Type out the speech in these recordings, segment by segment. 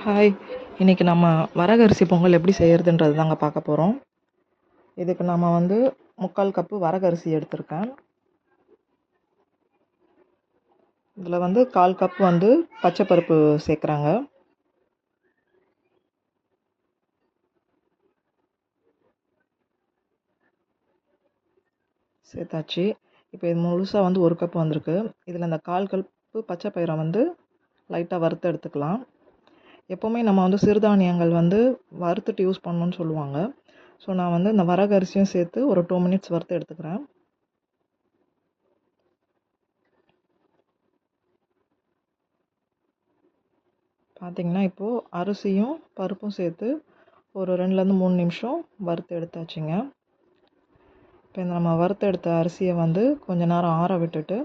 Hi, இன்றைக்கி நம்ம வரகரிசி பொங்கல் எப்படி செய்கிறதுன்றது தாங்க பார்க்க போகிறோம். இதுக்கு நம்ம வந்து 3/4 கப்பு வரகரிசி எடுத்திருக்கேன். இதில் வந்து 1/4 கப் வந்து பச்சைப்பருப்பு சேர்க்குறாங்க. சேர்த்தாச்சு. இப்போ இது முழுசாக வந்து 1 கப் வந்திருக்கு. இதில் இந்த 1/4 கப்பு பச்சை பயிரை வந்து லைட்டாக வறுத்து எடுத்துக்கலாம். எப்போவுமே நம்ம வந்து சிறுதானியங்கள் வந்து வறுத்துட்டு யூஸ் பண்ணணுன்னு சொல்லுவாங்க. ஸோ நான் வந்து இந்த வரகரிசியும் சேர்த்து ஒரு 2 மினிட்ஸ் வறுத்து எடுத்துக்கிறேன். பார்த்திங்கன்னா இப்போது அரிசியும் பருப்பும் சேர்த்து ஒரு 2லேருந்து 3 நிமிஷம் வறுத்து எடுத்தாச்சுங்க. இப்போ இந்த நம்ம வறுத்து எடுத்த அரிசியை வந்து கொஞ்சம் நேரம் ஆற விட்டுட்டு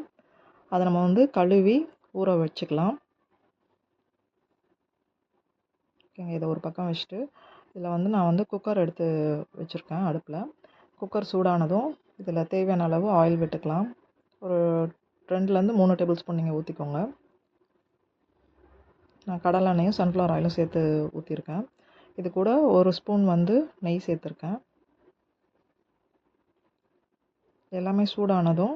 அதை நம்ம வந்து கழுவி ஊற வச்சுக்கலாம். ஓகேங்க, இதை ஒரு பக்கம் வச்சுட்டு இதில் வந்து நான் வந்து குக்கர் எடுத்து வச்சுருக்கேன் அடுப்பில். குக்கர் சூடானதும் இதில் தேவையான அளவு ஆயில் விட்டுக்கலாம். ஒரு 2லேருந்து 3 டேபிள் ஸ்பூன் நீங்கள் ஊற்றிக்கோங்க. நான் கடலை எண்ணெயும் சன்ஃப்ளவர் ஆயிலும் சேர்த்து ஊற்றிருக்கேன். இது கூட 1 ஸ்பூன் வந்து நெய் சேர்த்துருக்கேன். எல்லாமே சூடானதும்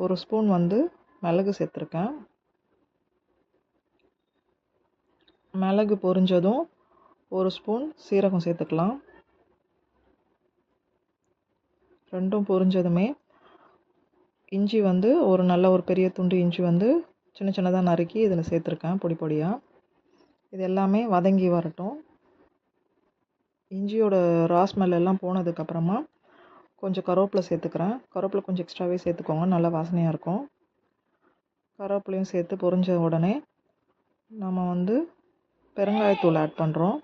ஒரு ஸ்பூன் வந்து மிளகு சேர்த்துருக்கேன். மிளகு பொரிஞ்சதும் 1 ஸ்பூன் சீரகம் சேர்த்துக்கலாம். ரெண்டும் பொரிஞ்சதுமே இஞ்சி வந்து ஒரு பெரிய துண்டு இஞ்சி வந்து சின்ன சின்னதாக நறுக்கி இதில் சேர்த்துருக்கேன் பொடி பொடியாக. இது எல்லாமே வதங்கி வரட்டும். இஞ்சியோட ரா ஸ்மெல் எல்லாம் போனதுக்கப்புறமா கொஞ்சம் கருவேப்பிலை சேர்த்துக்கிறேன். கருவேப்பிலை கொஞ்சம் எக்ஸ்ட்ராவே சேர்த்துக்கோங்க, நல்லா வாசனையாக இருக்கும். கருவேப்பிலையும் சேர்த்து பொரிஞ்ச உடனே நம்ம வந்து பெருங்காயத்தூள் ஆட் பண்ணுறோம்.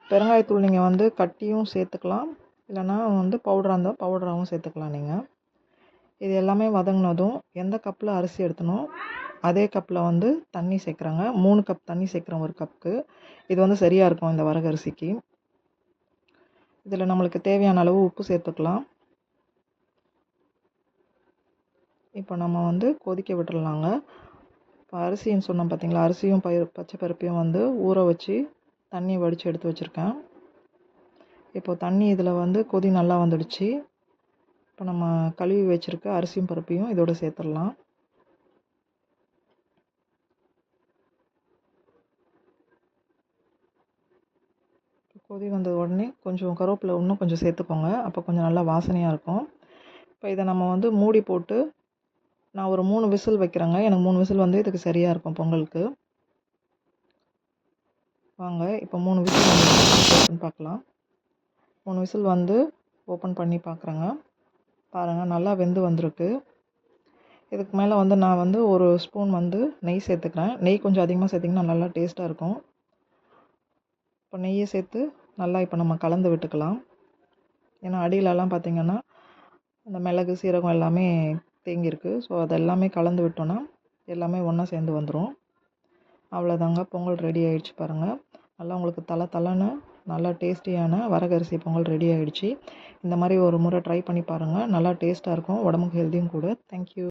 பெருங்காயத்தூள் நீங்கள் வந்து கட்டியும் சேர்த்துக்கலாம், இல்லைனா வந்து பவுடராக இருந்தால் பவுடராகவும் சேர்த்துக்கலாம் நீங்கள். இது எல்லாமே வதங்கினதும் எந்த கப்பில் அரிசி எடுத்தனோ அதே கப்பில் வந்து தண்ணி சேர்க்குறாங்க. 3 கப் தண்ணி சேர்க்குறேன் 1 கப்புக்கு. இது வந்து சரியாக இருக்கும் இந்த வரகரிசிக்கு. இதில் நம்மளுக்கு தேவையான அளவு உப்பு சேர்த்துக்கலாம். இப்போ நம்ம வந்து கொதிக்க விட்டுடலாங்க. இப்போ அரிசின்னு சொன்னோம் பார்த்தீங்களா, அரிசியும் பச்சை பருப்பையும் வந்து ஊற வச்சு தண்ணி வடித்து எடுத்து வச்சுருக்கேன். இப்போ தண்ணி இதில் வந்து கொதி நல்லா வந்துடுச்சு. இப்போ நம்ம கழுவி வச்சுருக்க அரிசியும் பருப்பையும் இதோடு சேர்த்துடலாம். கொதி வந்த உடனே கொஞ்சம் கருவேப்பிலை இன்னும் கொஞ்சம் சேர்த்துக்கோங்க, அப்போ கொஞ்சம் நல்லா வாசனையாக இருக்கும். இப்போ இதை நம்ம வந்து மூடி போட்டு நான் ஒரு 3 விசில் வைக்கிறேங்க. எனக்கு 3 விசில் வந்து இதுக்கு சரியாக இருக்கும் பொங்கலுக்கு. வாங்க இப்போ 3 விசில் வந்து பார்க்கலாம். 3 விசில் வந்து ஓப்பன் பண்ணி பார்க்குறேங்க. பாருங்கள், நல்லா வெந்து வந்திருக்கு. இதுக்கு மேலே வந்து நான் வந்து 1 ஸ்பூன் வந்து நெய் சேர்த்துக்கிறேன். நெய் கொஞ்சம் அதிகமாக சேர்த்திங்கன்னா நல்லா டேஸ்ட்டாக இருக்கும். இப்போ நெய்யை சேர்த்து நல்லா இப்போ நம்ம கலந்து விட்டுக்கலாம். ஏன்னா அடியிலலாம் பார்த்திங்கன்னா அந்த மிளகு சீரகம் எல்லாமே தேங்கியிருக்கு. ஸோ அதெல்லாமே கலந்து விட்டோன்னா எல்லாமே ஒன்றா சேர்ந்து வந்துடும். அவ்வளோதாங்க, பொங்கல் ரெடி ஆகிடுச்சு பாருங்கள். நல்லா உங்களுக்கு தலன்னு நல்லா டேஸ்டியான வரகரிசி பொங்கல் ரெடி ஆகிடுச்சு. இந்த மாதிரி ஒரு முறை ட்ரை பண்ணி பாருங்கள், நல்லா டேஸ்ட்டாக இருக்கும், உடம்புக்கு ஹெல்த்தியும் கூட. தேங்க்யூ.